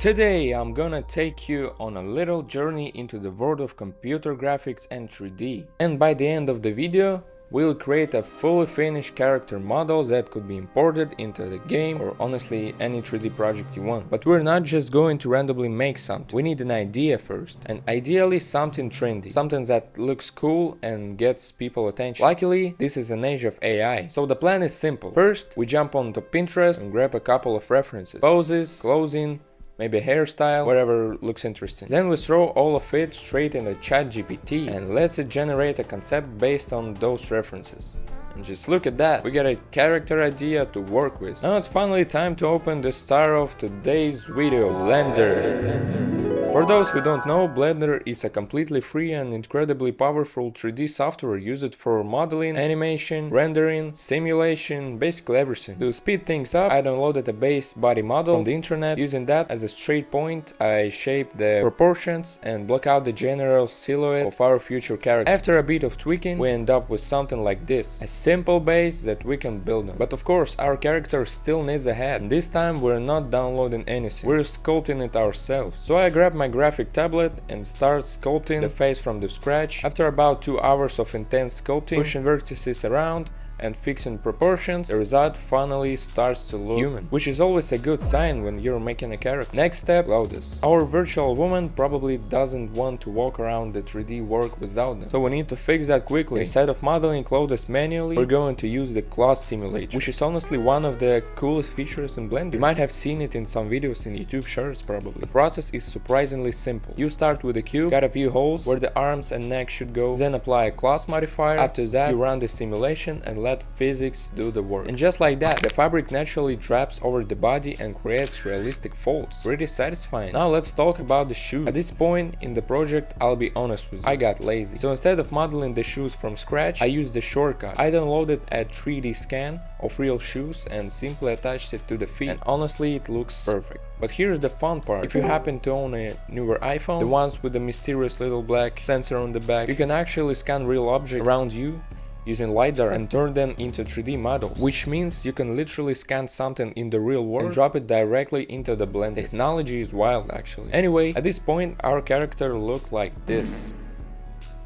Today I'm gonna take you on a little journey into the world of computer graphics and 3D. And by the end of the video, we'll create a fully finished character models that could be imported into the game or honestly any 3D project you want. But we're not just going to randomly make something. We need an idea first, and ideally something trendy, something that looks cool and gets people attention. Luckily, this is an age of AI, so the plan is simple. First, we jump onto Pinterest and grab a couple of references, poses, clothing, maybe a hairstyle, whatever looks interesting. Then we throw all of it straight into ChatGPT and lets it generate a concept based on those references. And just look at that, we got a character idea to work with. Now it's finally time to open the star of today's video, Blender. For those who don't know, Blender is a completely free and incredibly powerful 3D software used for modeling, animation, rendering, simulation, basically everything. To speed things up, I downloaded a base body model on the internet. Using that as a straight point, I shape the proportions and block out the general silhouette of our future character. After a bit of tweaking, we end up with something like this, a simple base that we can build on. But of course, our character still needs a head, and this time we're not downloading anything, we're sculpting it ourselves. So I grabbed my graphic tablet and start sculpting the face from the scratch. After about 2 hours of intense sculpting, pushing vertices around and fixing proportions, the result finally starts to look human, which is always a good sign when you're making a character. Next step, clothes. Our virtual woman probably doesn't want to walk around the 3D work without them, so we need to fix that quickly. Instead of modeling clothes manually, we're going to use the cloth simulator, which is honestly one of the coolest features in Blender. You might have seen it in some videos in YouTube shorts probably. The process is surprisingly simple. You start with a cube, cut a few holes where the arms and neck should go, then apply a cloth modifier. After that, you run the simulation and let physics do the work. And just like that, the fabric naturally drapes over the body and creates realistic folds. Pretty satisfying. Now let's talk about the shoes. At this point in the project, I'll be honest with you, I got lazy. So instead of modeling the shoes from scratch, I used the shortcut. I downloaded a 3D scan of real shoes and simply attached it to the feet, and honestly it looks perfect. But here's the fun part. If you happen to own a newer iPhone, the ones with the mysterious little black sensor on the back, you can actually scan real objects around you using LiDAR and turn them into 3D models, which means you can literally scan something in the real world and drop it directly into the Blender. Technology is wild actually. Anyway, at this point our character looked like this.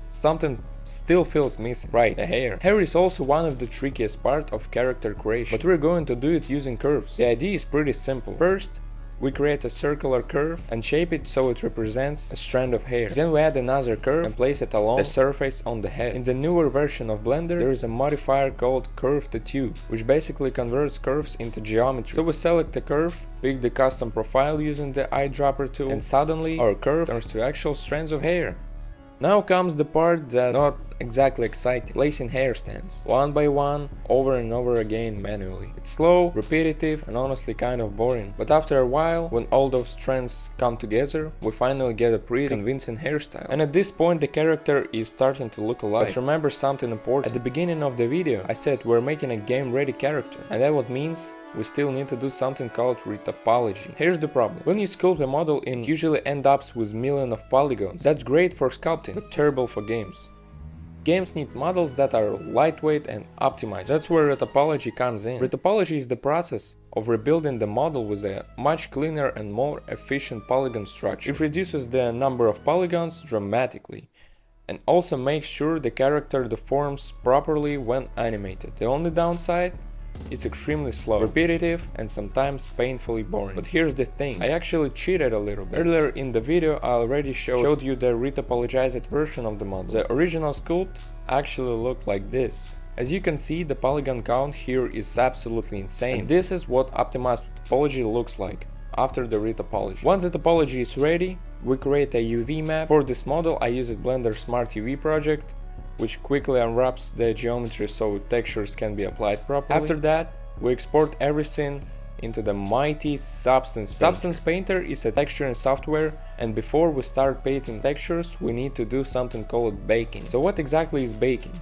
Something still feels missing, right, the hair. Hair is also one of the trickiest part of character creation, but we're going to do it using curves. The idea is pretty simple. First, we create a circular curve and shape it so it represents a strand of hair. Then we add another curve and place it along the surface on the head. In the newer version of Blender, there is a modifier called curve to tube, which basically converts curves into geometry. So we select the curve, pick the custom profile using the eyedropper tool, and suddenly our curve turns to actual strands of hair. Now comes the part that's not exactly exciting, placing hair stands, one by one, over and over again manually. It's slow, repetitive, and honestly kind of boring, but after a while, when all those strands come together, we finally get a pretty convincing hairstyle. And at this point the character is starting to look alive. But remember something important. At the beginning of the video, I said we're making a game-ready character, and that what means we still need to do something called retopology. Here's the problem. When you sculpt a model, it usually ends up with millions of polygons. That's great for sculpting, but terrible for games. Games need models that are lightweight and optimized. That's where retopology comes in. Retopology is the process of rebuilding the model with a much cleaner and more efficient polygon structure. It reduces the number of polygons dramatically and also makes sure the character deforms properly when animated. The only downside? It's extremely slow, repetitive, and sometimes painfully boring. But here's the thing, I actually cheated a little bit. Earlier in the video I already showed you the retopologized version of the model. The original sculpt actually looked like this. As you can see, the polygon count here is absolutely insane. And this is what optimized topology looks like after the retopology. Once the topology is ready, we create a UV map. For this model I used Blender Smart UV project, which quickly unwraps the geometry so textures can be applied properly. After that, we export everything into the mighty Substance Painter. Substance Painter is a texturing software, and before we start painting textures, we need to do something called baking. So what exactly is baking?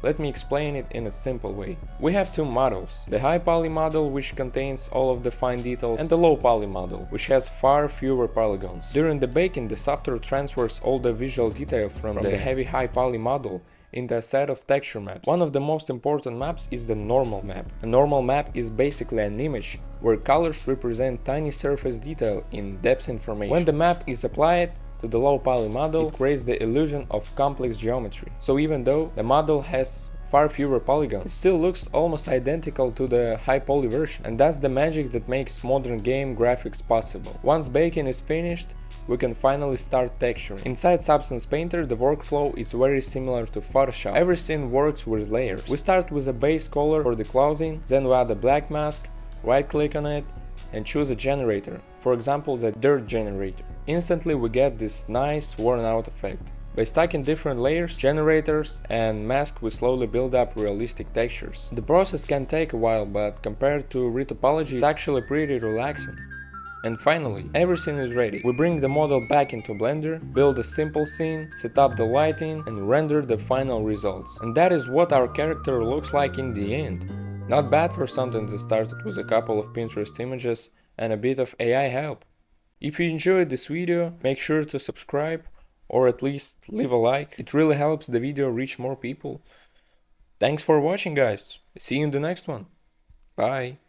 Let me explain it in a simple way. We have two models, the high poly model, which contains all of the fine details, and the low poly model, which has far fewer polygons. During the baking, the software transfers all the visual detail from the heavy high poly model into a set of texture maps. One of the most important maps is the normal map. A normal map is basically an image where colors represent tiny surface detail in depth information. When the map is applied to the low poly model, it creates the illusion of complex geometry. So even though the model has far fewer polygons, it still looks almost identical to the high poly version, and that's the magic that makes modern game graphics possible. Once baking is finished, we can finally start texturing. Inside Substance Painter, the workflow is very similar to Photoshop. Every scene works with layers. We start with a base color for the clothing, then we add a black mask, right click on it, and choose a generator, for example the dirt generator. Instantly we get this nice worn out effect. By stacking different layers, generators, and masks, we slowly build up realistic textures. The process can take a while, but compared to retopology, it's actually pretty relaxing. And finally, everything is ready. We bring the model back into Blender, build a simple scene, set up the lighting, and render the final results. And that is what our character looks like in the end. Not bad for something that started with a couple of Pinterest images and a bit of AI help. If you enjoyed this video, make sure to subscribe, or at least leave a like. It really helps the video reach more people. Thanks for watching, guys. See you in the next one. Bye.